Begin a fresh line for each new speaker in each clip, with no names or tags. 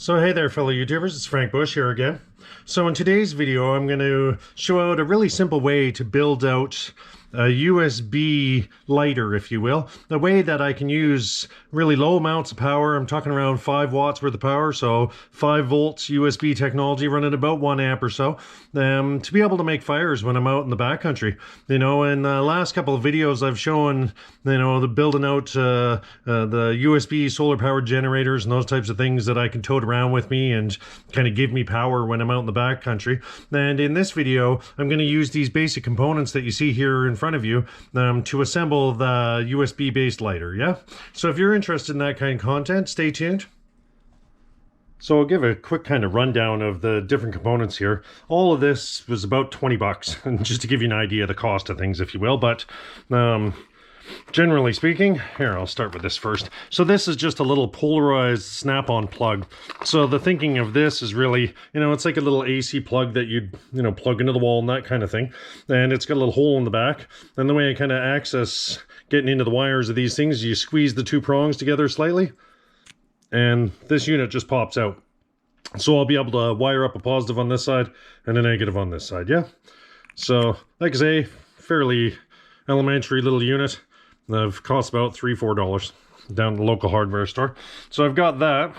So hey there fellow YouTubers, it's Frank Bush here again. So in today's video I'm going to show out a really simple way to build out a USB lighter, if you will. A way that I can use really low amounts of power. I'm talking around 5 watts worth of power, so 5 volts USB technology running about 1 amp or so, to be able to make fires when I'm out in the backcountry. You know, in the last couple of videos I've shown, you know, the building out the USB solar powered generators and those types of things that I can tote around with me and kind of give me power when I'm out in the backcountry. And in this video, I'm going to use these basic components that you see here in front of you to assemble the USB based lighter, yeah? So if you're interested in that kind of content, stay tuned. So I'll give a quick kind of rundown of the different components here. All of this was about 20 bucks, just to give you an idea of the cost of things, if you will. But generally speaking, here, I'll start with this first. So this is just a little polarized snap-on plug. So the thinking of this is really, you know, it's like a little AC plug that you'd, you know, plug into the wall and that kind of thing. And it's got a little hole in the back. And the way I kind of access getting into the wires of these things, you squeeze the two prongs together slightly, and this unit just pops out. So I'll be able to wire up a positive on this side and a negative on this side, yeah? So, like I say, fairly elementary little unit. They've cost about $3-4 down at the local hardware store. So I've got that.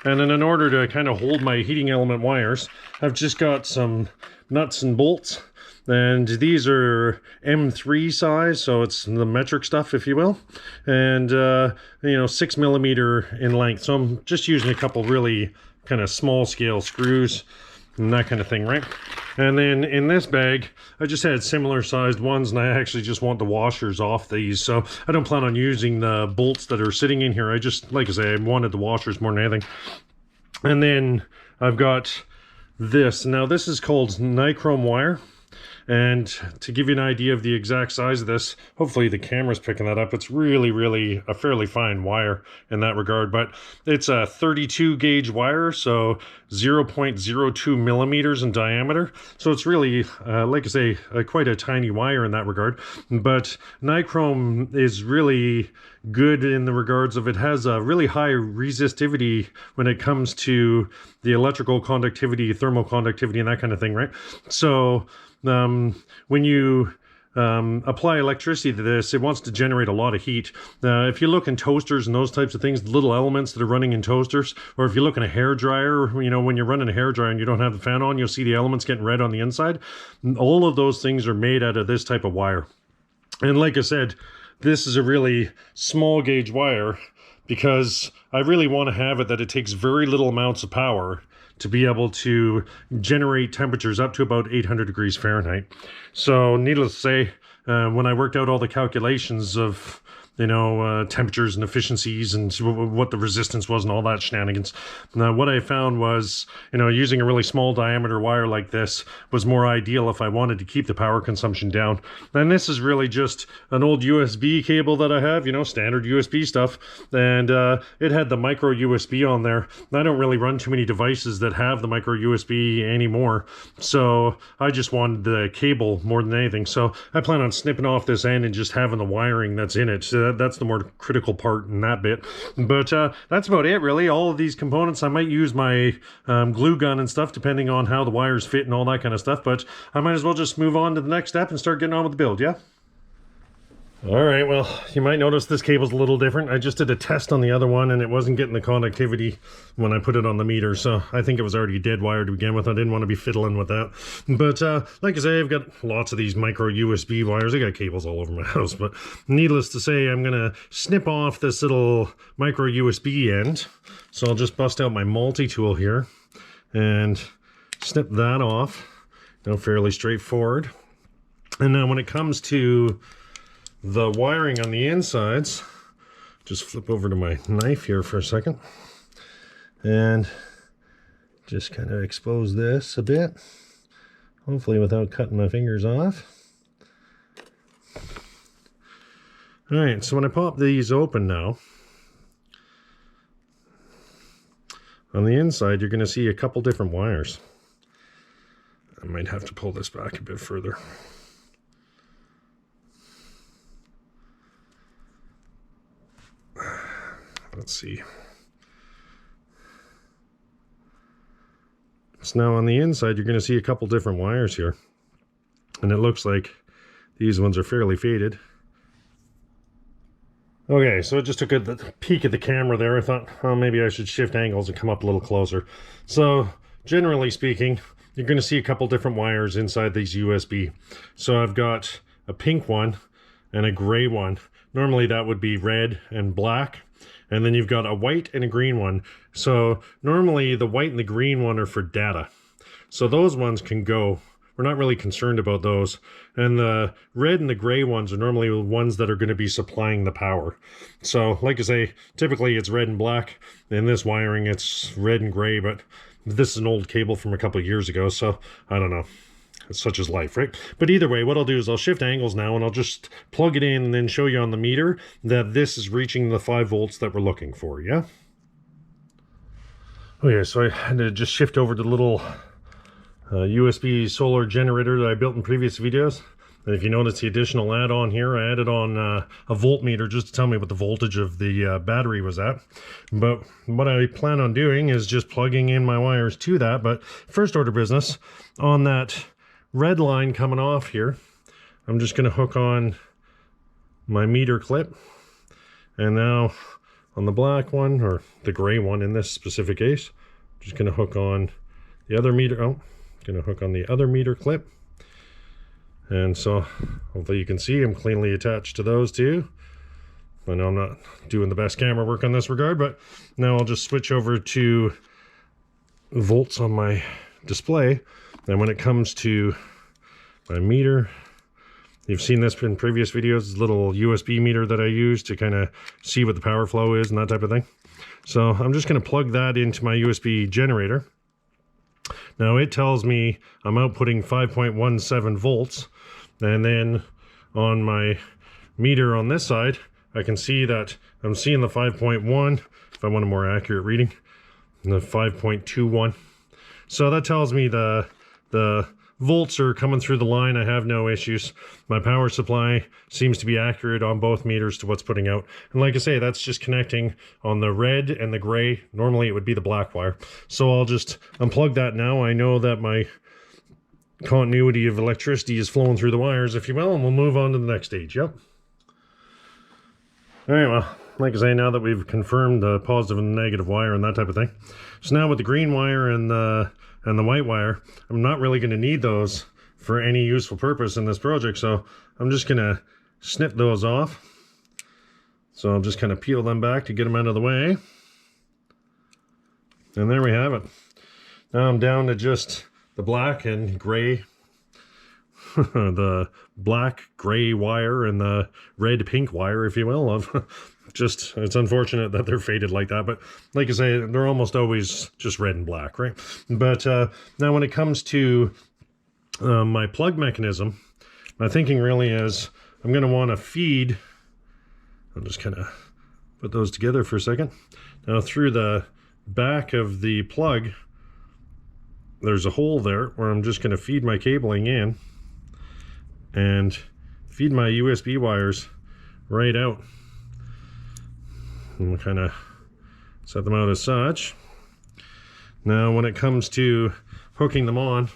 And then in order to kind of hold my heating element wires, I've just got some nuts and bolts. And these are M3 size, so it's the metric stuff, if you will. And, you know, 6mm in length. So I'm just using a couple really kind of small scale screws and that kind of thing, right? And then in this bag, I just had similar sized ones, and I actually just want the washers off these. So I don't plan on using the bolts that are sitting in here. I just, like I say, I wanted the washers more than anything. And then I've got this. Now this is called nichrome wire. And to give you an idea of the exact size of this, hopefully the camera's picking that up. It's really a fairly fine wire in that regard, but it's a 32 gauge wire, so 0.02 millimeters in diameter. So it's really, like I say, quite a tiny wire in that regard. But nichrome is really good in the regards of it has a really high resistivity when it comes to the electrical conductivity, thermal conductivity, and that kind of thing, right? So when you apply electricity to this, it wants to generate a lot of heat. If you look in toasters and those types of things, the little elements that are running in toasters, or if you look in a hair dryer, you know, when you're running a hair dryer and you don't have the fan on, you'll see the elements getting red on the inside. All of those things are made out of this type of wire. And like I said, this is a really small gauge wire because I really want to have it that it takes very little amounts of power to be able to generate temperatures up to about 800 degrees Fahrenheit. So needless to say, when I worked out all the calculations of, you know, temperatures and efficiencies and what the resistance was and all that shenanigans, what I found was, you know, using a really small diameter wire like this was more ideal if I wanted to keep the power consumption down. And this is really just an old USB cable that I have, you know, standard USB stuff, and it had the micro USB on there. I don't really run too many devices that have the micro USB anymore, so I just wanted the cable more than anything. So I plan on snipping off this end and just having the wiring that's in it. So that's the more critical part in that bit. But that's about it, really. All of these components, I might use my glue gun and stuff depending on how the wires fit and all that kind of stuff, but I might as well just move on to the next step and start getting on with the build, yeah? Alright, well, you might notice this cable's a little different. I just did a test on the other one and it wasn't getting the conductivity when I put it on the meter, so I think it was already dead wire to begin with. I didn't want to be fiddling with that. But like I say, I've got lots of these micro USB wires. I got cables all over my house, but needless to say, I'm going to snip off this little micro USB end. So I'll just bust out my multi-tool here and snip that off. You know, fairly straightforward. And now when it comes to the wiring on the insides, just flip over to my knife here for a second and just kind of expose this a bit, hopefully without cutting my fingers off. Alright, so when I pop these open now, on the inside you're going to see a couple different wires. I might have to pull this back a bit further. Let's see. So now on the inside, you're going to see a couple different wires here. And it looks like these ones are fairly faded. Okay, so I just took a peek at the camera there. I thought, oh, maybe I should shift angles and come up a little closer. So generally speaking, you're going to see a couple different wires inside these USB. So I've got a pink one and a gray one. Normally that would be red and black. And then you've got a white and a green one. So normally the white and the green one are for data. So those ones can go. We're not really concerned about those. And the red and the gray ones are normally the ones that are going to be supplying the power. So like I say, typically it's red and black. In this wiring it's red and gray, but this is an old cable from a couple of years ago, so I don't know. It's such as life, right? But either way, what I'll do is I'll shift angles now and I'll just plug it in and then show you on the meter that this is reaching the 5 volts that we're looking for, yeah? Okay, so I had to just shift over to the little USB solar generator that I built in previous videos. And if you notice the additional add-on here, I added on a voltmeter just to tell me what the voltage of the battery was at. But what I plan on doing is just plugging in my wires to that. But first order business, on that red line coming off here, I'm just going to hook on my meter clip. And now on the black one, or the gray one in this specific case, I'm just going to hook on the other meter. Oh, going to hook on the other meter clip. And so hopefully you can see I'm cleanly attached to those two. I know I'm not doing the best camera work on this regard, but now I'll just switch over to volts on my display. And when it comes to my meter, you've seen this in previous videos, this little USB meter that I use to kind of see what the power flow is and that type of thing. So I'm just going to plug that into my USB generator. Now it tells me I'm outputting 5.17 volts, and then on my meter on this side I can see that I'm seeing the 5.1, if I want a more accurate reading, the 5.21. So that tells me the volts are coming through the line. I have no issues. My power supply seems to be accurate on both meters to what's putting out. And like I say, that's just connecting on the red and the gray. Normally it would be the black wire. So I'll just unplug that now. I know that my continuity of electricity is flowing through the wires, if you will, and we'll move on to the next stage. Yep. All right, well, like I say, now that we've confirmed the positive and negative wire and that type of thing. So now with the green wire and the white wire, I'm not really going to need those for any useful purpose in this project, so I'm just going to snip those off. So I'll just kind of peel them back to get them out of the way. And there we have it. Now I'm down to just the black and gray, the black gray wire and the red pink wire, if you will, of just, it's unfortunate that they're faded like that, but like I say, they're almost always just red and black, right? But now when it comes to my plug mechanism, my thinking really is I'm going to want to feed, I'll just kind of put those together for a second. Now through the back of the plug, there's a hole there where I'm just going to feed my cabling in and feed my USB wires right out. And we'll kind of set them out as such. Now when it comes to hooking them on,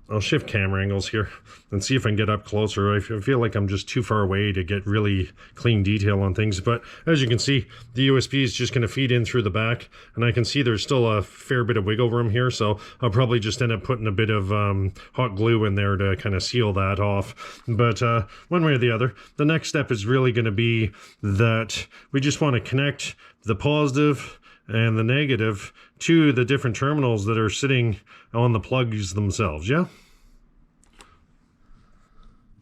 I'll shift camera angles here and see if I can get up closer. I feel like I'm just too far away to get really clean detail on things, but as you can see, the USB is just going to feed in through the back, and I can see there's still a fair bit of wiggle room here, so I'll probably just end up putting a bit of hot glue in there to kind of seal that off. But one way or the other, the next step is really going to be that we just want to connect the positive and the negative to the different terminals that are sitting on the plugs themselves, yeah?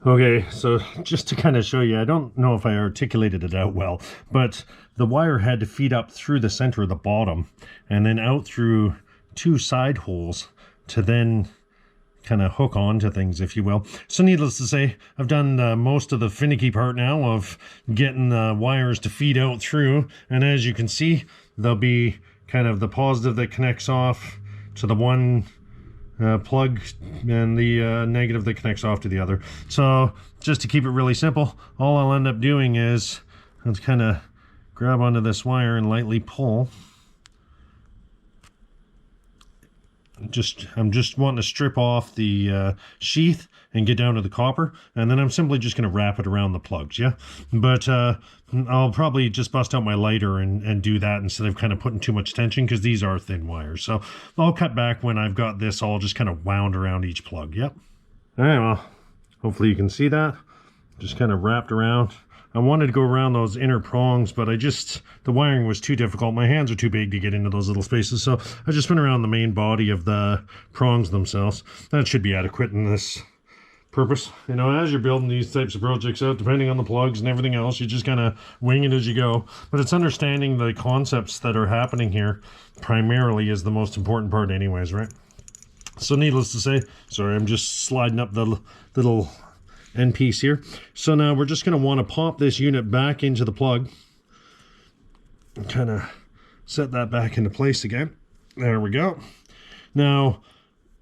Okay, so just to kind of show you, I don't know if I articulated it out well, but the wire had to feed up through the center of the bottom and then out through 2 side holes to then kind of hook onto things, if you will. So needless to say, I've done most of the finicky part now of getting the wires to feed out through, and as you can see, there'll be kind of the positive that connects off to the one plug and the negative that connects off to the other. So just to keep it really simple, all I'll end up doing is let's kind of grab onto this wire and lightly pull. I'm just wanting to strip off the sheath and get down to the copper, and then I'm simply just going to wrap it around the plugs, yeah? But I'll probably just bust out my lighter and do that instead of kind of putting too much tension, because these are thin wires. So I'll cut back when I've got this all just kind of wound around each plug, yep. All right, well, hopefully you can see that. Just kind of wrapped around. I wanted to go around those inner prongs, but the wiring was too difficult. My hands are too big to get into those little spaces, so I just went around the main body of the prongs themselves. That should be adequate in this purpose. You know, as you're building these types of projects out, depending on the plugs and everything else, you just kind of wing it as you go. But it's understanding the concepts that are happening here primarily is the most important part anyways, right? So needless to say, sorry, I'm just sliding up the little end piece here. So now we're just going to want to pop this unit back into the plug and kind of set that back into place again. There we go. Now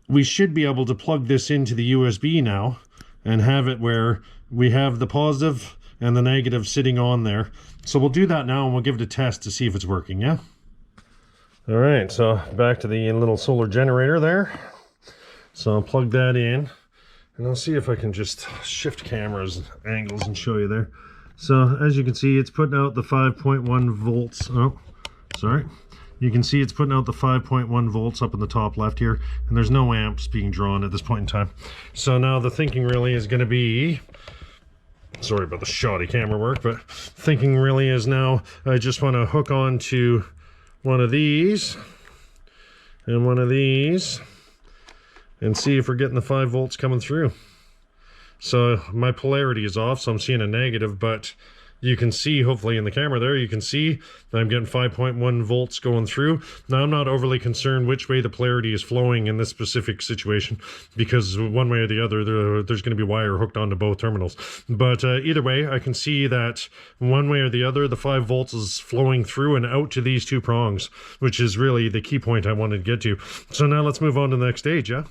we should be able to plug this into the USB now and have it where we have the positive and the negative sitting on there. So we'll do that now and we'll give it a test to see if it's working, yeah? All right, so back to the little solar generator there. So I'll plug that in. And I'll see if I can just shift cameras angles and show you there. So as you can see, it's putting out the 5.1 volts. Oh, sorry. You can see it's putting out the 5.1 volts up in the top left here. And there's no amps being drawn at this point in time. So now the thinking really is going to be, sorry about the shoddy camera work, but thinking really is now I just want to hook on to one of these and one of these, and see if we're getting the 5 volts coming through. So my polarity is off, so I'm seeing a negative, but you can see, hopefully in the camera there, you can see I'm getting 5.1 volts going through. Now I'm not overly concerned which way the polarity is flowing in this specific situation, because one way or the other, there's going to be wire hooked onto both terminals. But either way, I can see that one way or the other, the 5 volts is flowing through and out to these two prongs, which is really the key point I wanted to get to. So now let's move on to the next stage, yeah?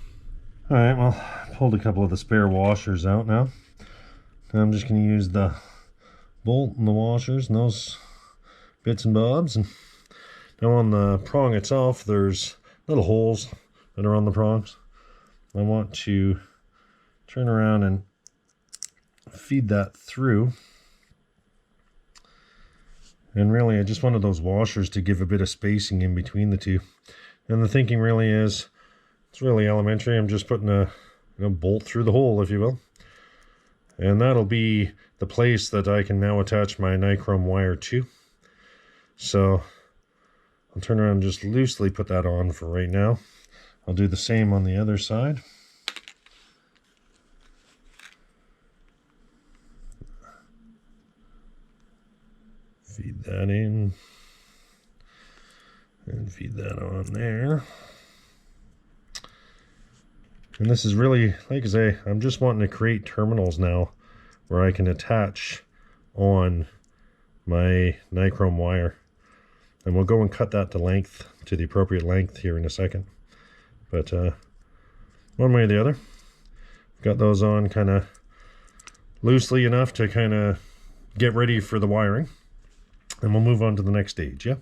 All right, well, I pulled a couple of the spare washers out now. I'm just going to use the bolt and the washers and those bits and bobs. And now on the prong itself, there's little holes that are on the prongs. I want to turn around and feed that through. And really, I just wanted those washers to give a bit of spacing in between the two. And the thinking really is, it's really elementary. I'm just putting a bolt through the hole, if you will. And that'll be the place that I can now attach my nichrome wire to. So I'll turn around and just loosely put that on for right now. I'll do the same on the other side. Feed that in. And feed that on there. And this is really, like I say, I'm just wanting to create terminals now where I can attach on my nichrome wire. And we'll go and cut that to the appropriate length here in a second. But one way or the other, got those on kind of loosely enough to kind of get ready for the wiring. And we'll move on to the next stage, yeah?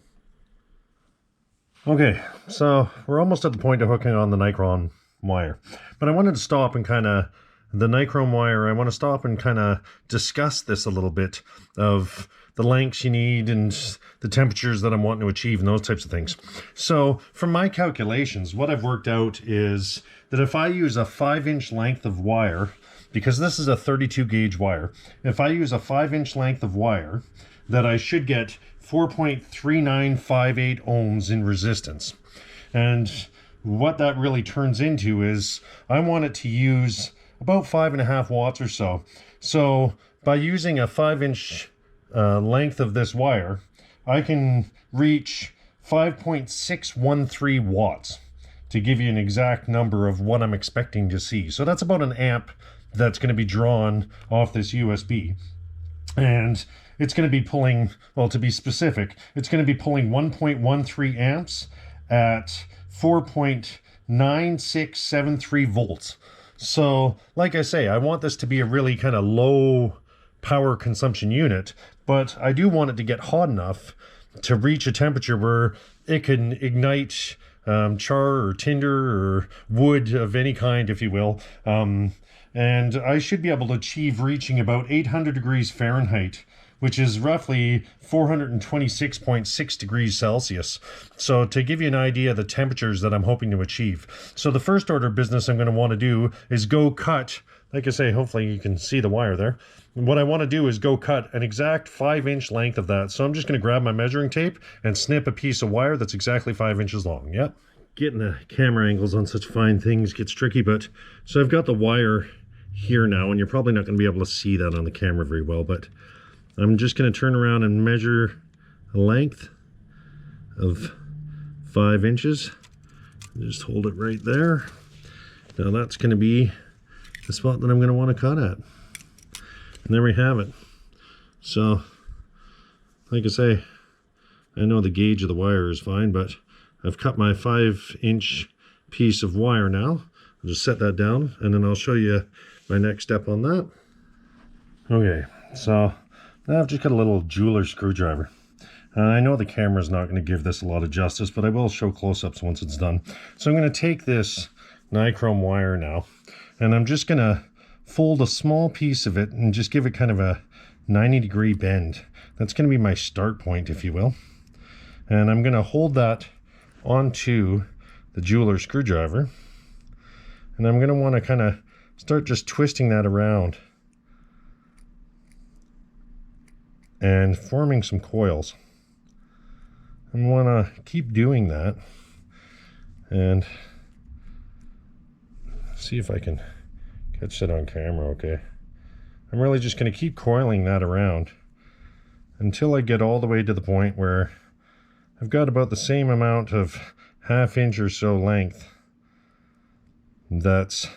Okay, so we're almost at the point of hooking on the nichrome wire, but I wanted to stop and the nichrome wire, I want to stop and kind of discuss this a little bit of the lengths you need and the temperatures that I'm wanting to achieve and those types of things. So from my calculations, what I've worked out is that if I use a 5-inch length of wire, because this is a 32 gauge wire, if I use a 5-inch length of wire, that I should get 4.3958 ohms in resistance. And what that really turns into is I want it to use about 5.5 watts or so. So by using a 5-inch length of this wire, I can reach 5.613 watts to give you an exact number of what I'm expecting to see. So that's about an amp that's going to be drawn off this USB. And it's going to be pulling, well, to be specific, it's going to be pulling 1.13 amps at 4.9673 volts. So, like I say, I want this to be a really kind of low power consumption unit, but I do want it to get hot enough to reach a temperature where it can ignite char or tinder or wood of any kind, if you will. And I should be able to achieve reaching about 800 degrees Fahrenheit, which is roughly 426.6 degrees Celsius. So to give you an idea of the temperatures that I'm hoping to achieve. So the first order of business I'm going to want to do is go cut, like I say, hopefully you can see the wire there. What I want to do is go cut an exact 5-inch length of that. So I'm just going to grab my measuring tape and snip a piece of wire that's exactly 5 inches long. Yep. Getting the camera angles on such fine things gets tricky, but so I've got the wire here now, and you're probably not going to be able to see that on the camera very well, but I'm just going to turn around and measure a length of 5 inches. Just hold it right there. Now that's going to be the spot that I'm going to want to cut at. And there we have it. So, like I say, I know the gauge of the wire is fine, but I've cut my 5-inch piece of wire now. I'll just set that down, and then I'll show you my next step on that. Okay, so now I've just got a little jeweler's screwdriver. I know the camera's not going to give this a lot of justice, but I will show close-ups once it's done. So I'm going to take this nichrome wire now, and I'm just going to fold a small piece of it and just give it kind of a 90-degree bend. That's going to be my start point, if you will. And I'm going to hold that onto the jeweler's screwdriver, and I'm going to want to kind of start just twisting that around and forming some coils. I want to keep doing that and see if I can catch it on camera. Okay, I'm really just going to keep coiling that around until I get all the way to the point where I've got about the same amount of 1/2 inch or so length that's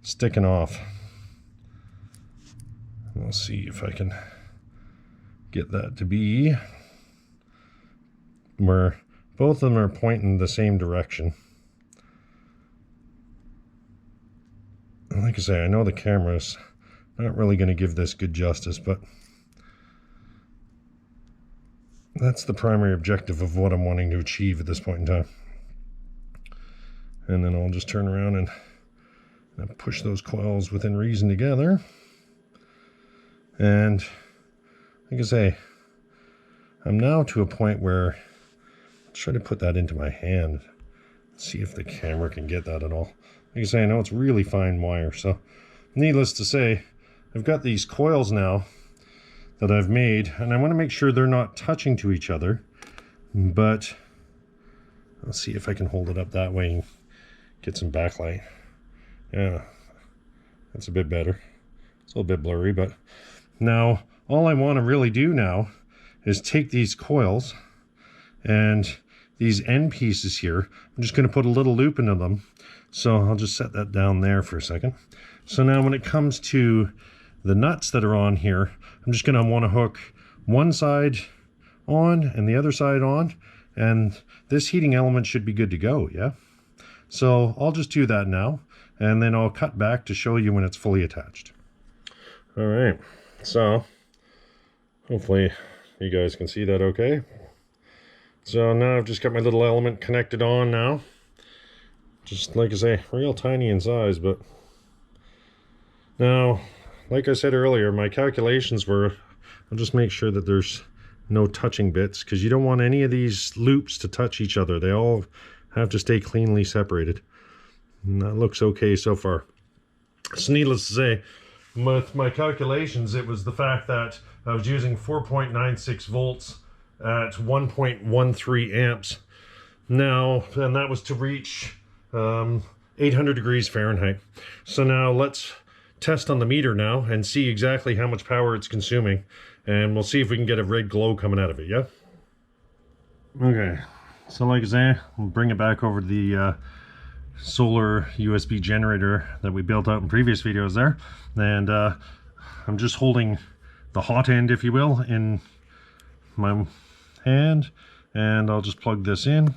sticking off. We'll see if I can get that to be where both of them are pointing the same direction. And like I say, I know the camera's not really going to give this good justice, but that's the primary objective of what I'm wanting to achieve at this point in time. And then I'll just turn around and push those coils within reason together. And like I say, I'm now to a point where I'll try to put that into my hand. See if the camera can get that at all. Like I say, I know it's really fine wire, so needless to say, I've got these coils now that I've made, and I want to make sure they're not touching to each other, but I'll see if I can hold it up that way and get some backlight. Yeah, that's a bit better. It's a little bit blurry, but now all I want to really do now is take these coils and these end pieces here. I'm just going to put a little loop into them. So I'll just set that down there for a second. So now when it comes to the nuts that are on here, I'm just going to want to hook one side on and the other side on, and this heating element should be good to go. Yeah. So I'll just do that now, and then I'll cut back to show you when it's fully attached. All right, so hopefully you guys can see that okay. So now I've just got my little element connected on now. Just like I say, real tiny in size, but now, like I said earlier, my calculations were, I'll just make sure that there's no touching bits, because you don't want any of these loops to touch each other. They all have to stay cleanly separated. And that looks okay so far. So needless to say, with my calculations, it was the fact that I was using 4.96 volts at 1.13 amps. Now, and that was to reach 800 degrees Fahrenheit. So now let's test on the meter now and see exactly how much power it's consuming, and we'll see if we can get a red glow coming out of it. Yeah. Okay, so like I say, we'll bring it back over to the solar USB generator that we built out in previous videos there, and I'm just holding the hot end, if you will, in my hand, and I'll just plug this in.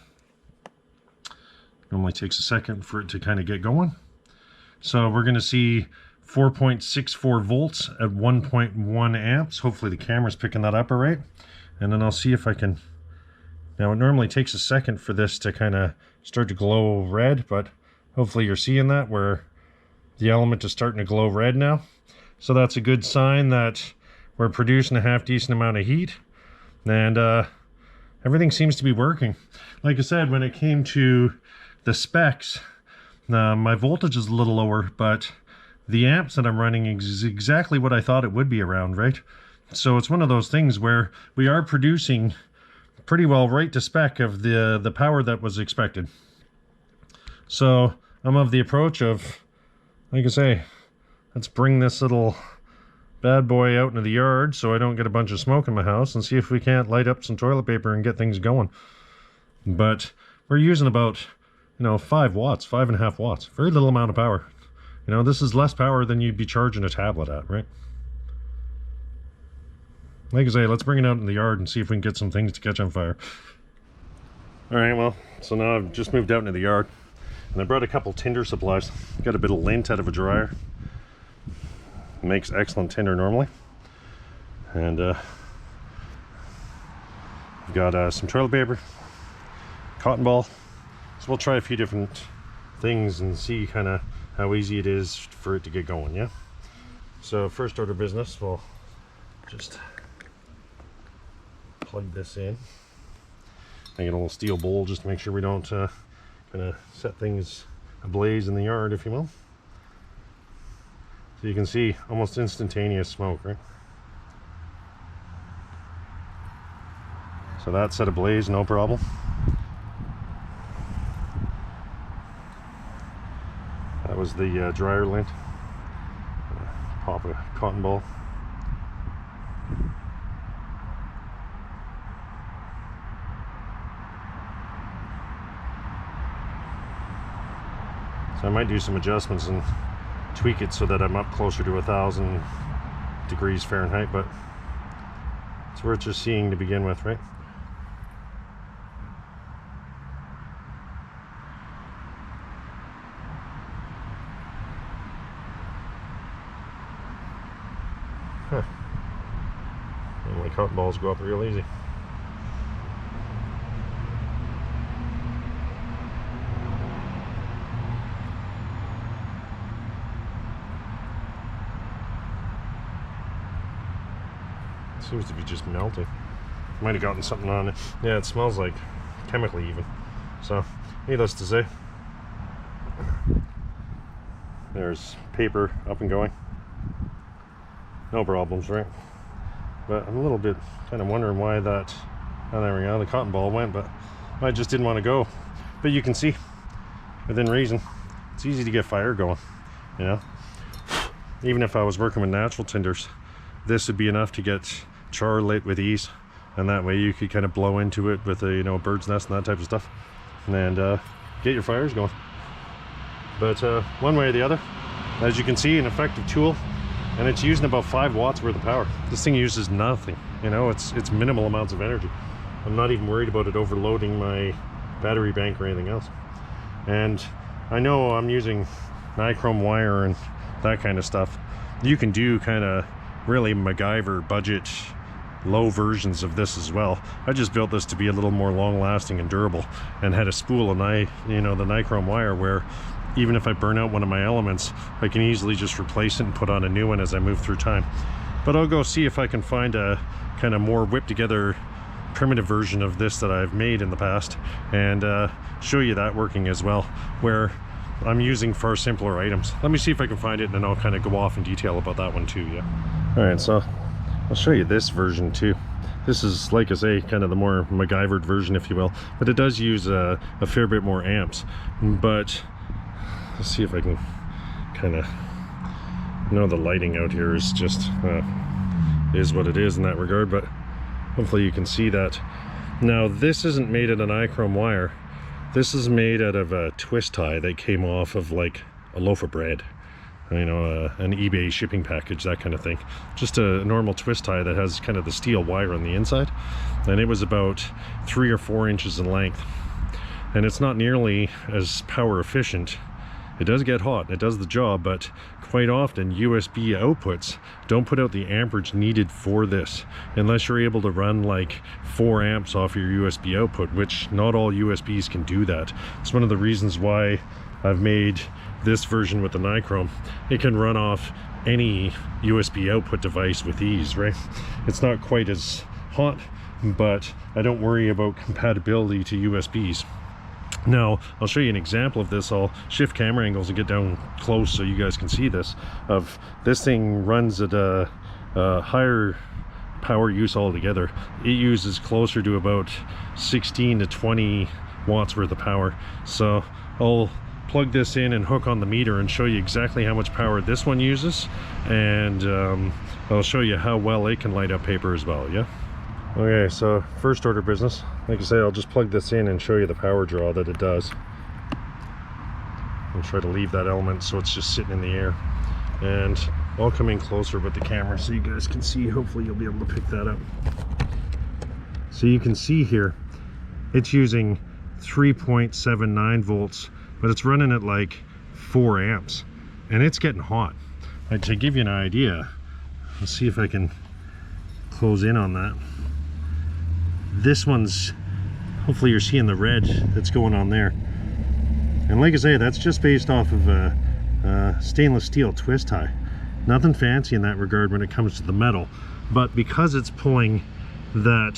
Normally takes a second for it to kind of get going. So we're going to see 4.64 volts at 1.1 amps. Hopefully the camera's picking that up all right. And then I'll see if I can Now it normally takes a second for this to kind of start to glow red, but hopefully you're seeing that where the element is starting to glow red now. So that's a good sign that we're producing a half decent amount of heat, and everything seems to be working. Like I said, when it came to the specs, my voltage is a little lower, but the amps that I'm running is exactly what I thought it would be around, right? So it's one of those things where we are producing pretty well right to spec of the power that was expected. So I'm of the approach of, like I say, let's bring this little bad boy out into the yard so I don't get a bunch of smoke in my house, and see if we can't light up some toilet paper and get things going. But we're using about, 5 watts, 5.5 watts. Very little amount of power. This is less power than you'd be charging a tablet at, right? Like I say, let's bring it out in the yard and see if we can get some things to catch on fire. Alright, well, so now I've just moved out into the yard, and I brought a couple tinder supplies. Got a bit of lint out of a dryer. Makes excellent tinder normally. And I've got some toilet paper, cotton ball. So we'll try a few different things and see kind of how easy it is for it to get going, yeah? So first order business, we'll just plug this in. I get a little steel bowl just to make sure we don't kind of set things ablaze in the yard, if you will. So you can see almost instantaneous smoke, right? So that set ablaze, no problem. That was the dryer lint. Pop a cotton ball. So I might do some adjustments and tweak it so that I'm up closer to 1,000 degrees Fahrenheit, but it's worth just seeing to begin with, right? Huh. And my cotton balls go up real easy. Seems to be just melting. Might have gotten something on it. Yeah, it smells like chemically even. So, needless to say, there's paper up and going. No problems, right? But I'm a little bit kind of wondering why that, oh, there we go, the cotton ball went, but I just didn't want to go. But you can see, within reason, it's easy to get fire going, Even if I was working with natural tinders, this would be enough to get char lit with ease, and that way you could kind of blow into it with a bird's nest and that type of stuff, and get your fires going. But one way or the other, as you can see, an effective tool, and it's using about 5 watts worth of power. This thing uses nothing, it's minimal amounts of energy. I'm not even worried about it overloading my battery bank or anything else. And I know I'm using nichrome wire and that kind of stuff. You can do kind of really MacGyver budget low versions of this as well. I just built this to be a little more long-lasting and durable, and had a spool of the nichrome wire where even if I burn out one of my elements, I can easily just replace it and put on a new one as I move through time. But I'll go see if I can find a kind of more whipped together primitive version of this that I've made in the past, and show you that working as well, where I'm using far simpler items. Let me see if I can find it, and then I'll kind of go off in detail about that one too, yeah. Alright, so I'll show you this version too. This is, like I say, kind of the more MacGyvered version, if you will, but it does use a fair bit more amps. But let's see if I can kind of, the lighting out here is just is what it is in that regard, but hopefully you can see that. Now this isn't made out of nichrome wire. This is made out of a twist tie that came off of like a loaf of bread, an eBay shipping package, that kind of thing. Just a normal twist tie that has kind of the steel wire on the inside, and it was about 3 or 4 inches in length. And it's not nearly as power efficient. It does get hot, it does the job, but quite often USB outputs don't put out the amperage needed for this unless you're able to run like 4 amps off your USB output, which not all USBs can do that. It's one of the reasons why I've made this version with the nichrome. It can run off any USB output device with ease, right? It's not quite as hot, but I don't worry about compatibility to USBs. Now, I'll show you an example of this. I'll shift camera angles and get down close so you guys can see this. This thing runs at a higher power use altogether. It uses closer to about 16 to 20 watts worth of power. So I'll plug this in and hook on the meter and show you exactly how much power this one uses, and I'll show you how well it can light up paper as well. Yeah. Okay, so first order business, like I say, I'll just plug this in and show you the power draw that it does. I'll try to leave that element so it's just sitting in the air, and I'll come in closer with the camera so you guys can see. Hopefully you'll be able to pick that up. So you can see here it's using 3.79 volts, but it's running at like 4 amps, and it's getting hot. Like, to give you an idea, let's see if I can close in on that. This one's, hopefully you're seeing the red that's going on there, and like I say, that's just based off of a stainless steel twist tie. Nothing fancy in that regard when it comes to the metal, but because it's pulling that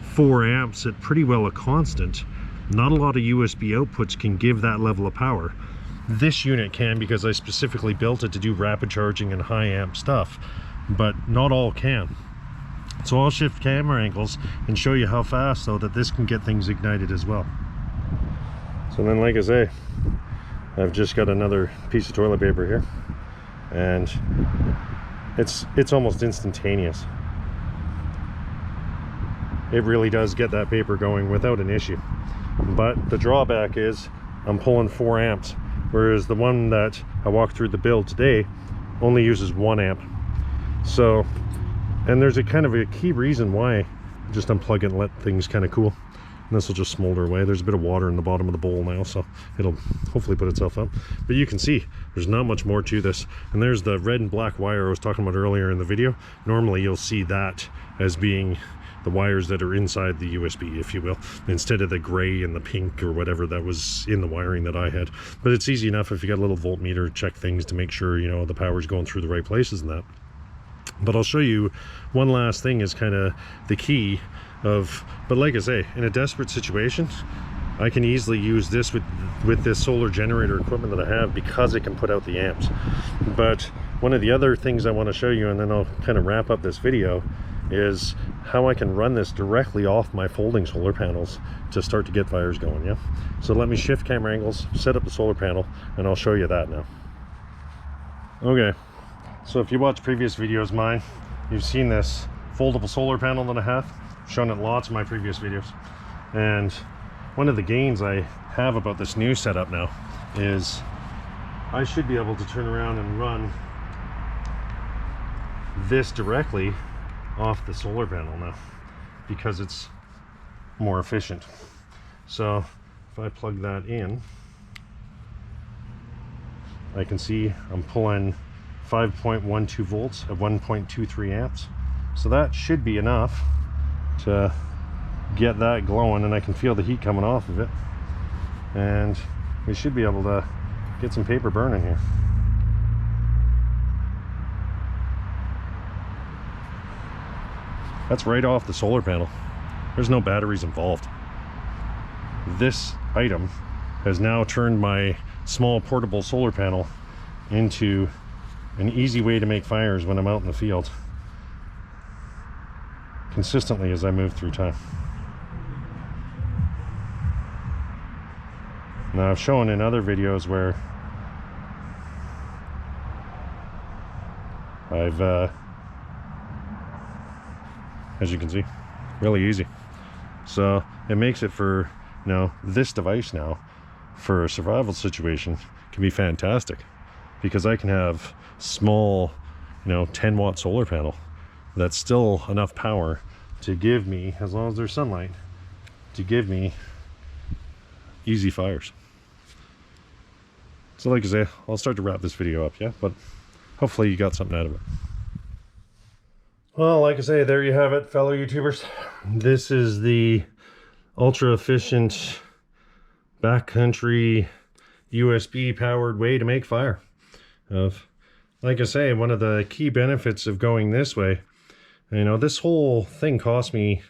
4 amps at pretty well a constant, not a lot of USB outputs can give that level of power. This unit can, because I specifically built it to do rapid charging and high amp stuff, but not all can. So I'll shift camera angles and show you how fast though that this can get things ignited as well. So then, like I say, I've just got another piece of toilet paper here, and it's almost instantaneous. It really does get that paper going without an issue. But the drawback is I'm pulling 4 amps, whereas the one that I walked through the build today only uses 1 amp. So, and there's a kind of a key reason why I just unplug it and let things kind of cool. And this will just smolder away. There's a bit of water in the bottom of the bowl now, so it'll hopefully put itself up. But you can see there's not much more to this. And there's the red and black wire I was talking about earlier in the video. Normally you'll see that as being the wires that are inside the USB, if you will, instead of the gray and the pink or whatever that was in the wiring that I had. But it's easy enough if you got a little voltmeter, check things to make sure, you know, the power's going through the right places and that. But I'll show you one last thing is kind of the key of, but like I say, in a desperate situation, I can easily use this with this solar generator equipment that I have, because it can put out the amps. But one of the other things I want to show you, and then I'll kind of wrap up this video, is how I can run this directly off my folding solar panels to start to get fires going. Yeah, so let me shift camera angles, set up the solar panel, and I'll show you that now. Okay, so if you watch previous videos of mine, you've seen this foldable solar panel that I have. I've shown it lots of my previous videos, and one of the gains I have about this new setup now is I should be able to turn around and run this directly off the solar panel now, because it's more efficient. So if I plug that in, I can see I'm pulling 5.12 volts at 1.23 amps. So that should be enough to get that glowing, and I can feel the heat coming off of it, and we should be able to get some paper burning here. That's right off the solar panel. There's no batteries involved. This item has now turned my small portable solar panel into an easy way to make fires when I'm out in the field consistently as I move through time. Now, I've shown in other videos where I've as you can see, really easy. So it makes it for, you know, this device now for a survival situation can be fantastic, because I can have small, you know, 10-watt solar panel that's still enough power to give me, as long as there's sunlight, to give me easy fires. So like I say, I'll start to wrap this video up, yeah, but hopefully you got something out of it. Well, like I say, there you have it, fellow YouTubers. This is the ultra efficient backcountry USB powered way to make fire. Like I say, one of the key benefits of going this way, you know, this whole thing cost me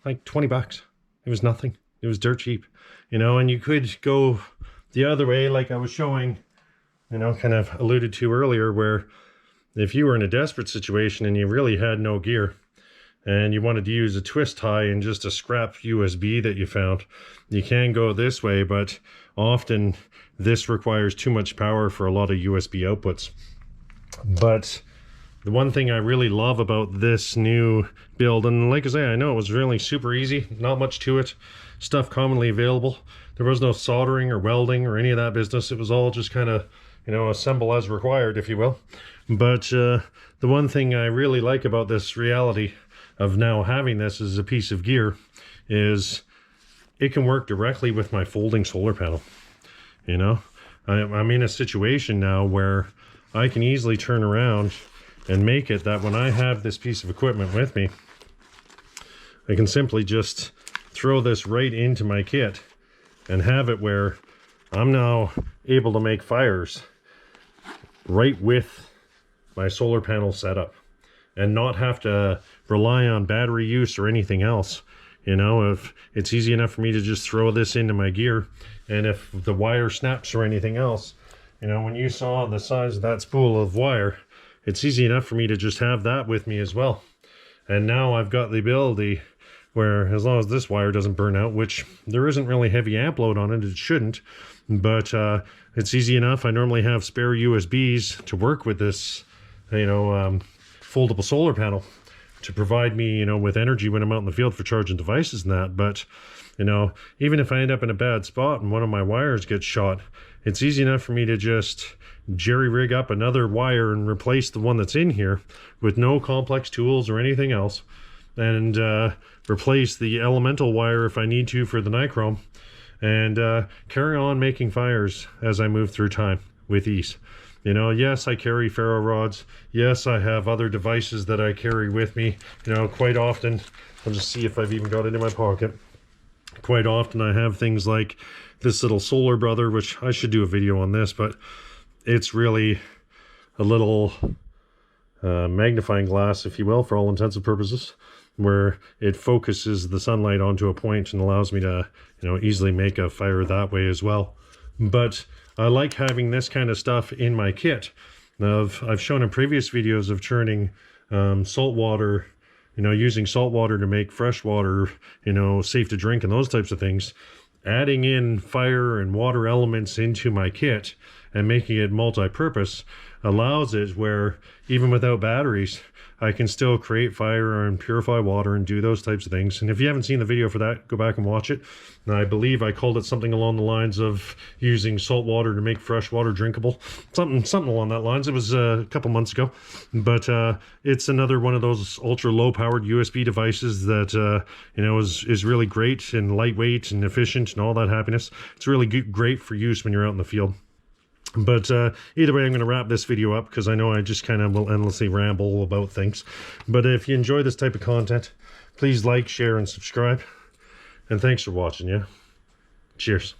like 20 bucks. It was nothing. It was dirt cheap, you know, and you could go the other way like I was showing, you know, kind of alluded to earlier, where if you were in a desperate situation and you really had no gear and you wanted to use a twist tie and just a scrap USB that you found, you can go this way, but often this requires too much power for a lot of USB outputs. But the one thing I really love about this new build, and like I say, I know it was really super easy, not much to it, stuff commonly available. There was no soldering or welding or any of that business. It was all just kind of, you know, assemble as required, if you will. But the one thing I really like about this reality of now having this as a piece of gear is it can work directly with my folding solar panel. You know, I'm in a situation now where I can easily turn around and make it that when I have this piece of equipment with me, I can simply just throw this right into my kit and have it where I'm now able to make fires right with my solar panel setup and not have to rely on battery use or anything else. You know, if it's easy enough for me to just throw this into my gear, and if the wire snaps or anything else, you know, when you saw the size of that spool of wire, it's easy enough for me to just have that with me as well. And now I've got the ability where, as long as this wire doesn't burn out, which there isn't really heavy amp load on it, it shouldn't, but it's easy enough. I normally have spare USBs to work with this, you know, foldable solar panel to provide me, you know, with energy when I'm out in the field for charging devices and that. But, you know, even if I end up in a bad spot and one of my wires gets shot, it's easy enough for me to just jerry rig up another wire and replace the one that's in here with no complex tools or anything else, and replace the elemental wire if I need to for the nichrome, and carry on making fires as I move through time with ease. You know, yes, I carry ferro rods. Yes, I have other devices that I carry with me. You know, quite often, I'll just see if I've even got it in my pocket. Quite often I have things like this little solar brother, which I should do a video on this, but it's really a little magnifying glass, if you will, for all intents and purposes, where it focuses the sunlight onto a point and allows me to, you know, easily make a fire that way as well. But I like having this kind of stuff in my kit. Now, I've shown in previous videos of churning salt water, you know, using salt water to make fresh water, you know, safe to drink and those types of things. Adding in fire and water elements into my kit and making it multi-purpose allows it where even without batteries, I can still create fire and purify water and do those types of things. And if you haven't seen the video for that, go back and watch it. And I believe I called it something along the lines of using salt water to make fresh water drinkable. Something along that lines. It was a couple months ago. But it's another one of those ultra low powered USB devices that, you know, is really great and lightweight and efficient and all that happiness. It's really great for use when you're out in the field. But either way, I'm going to wrap this video up because I know I just kind of will endlessly ramble about things. But if you enjoy this type of content, please like, share, and subscribe. And thanks for watching, yeah? Cheers.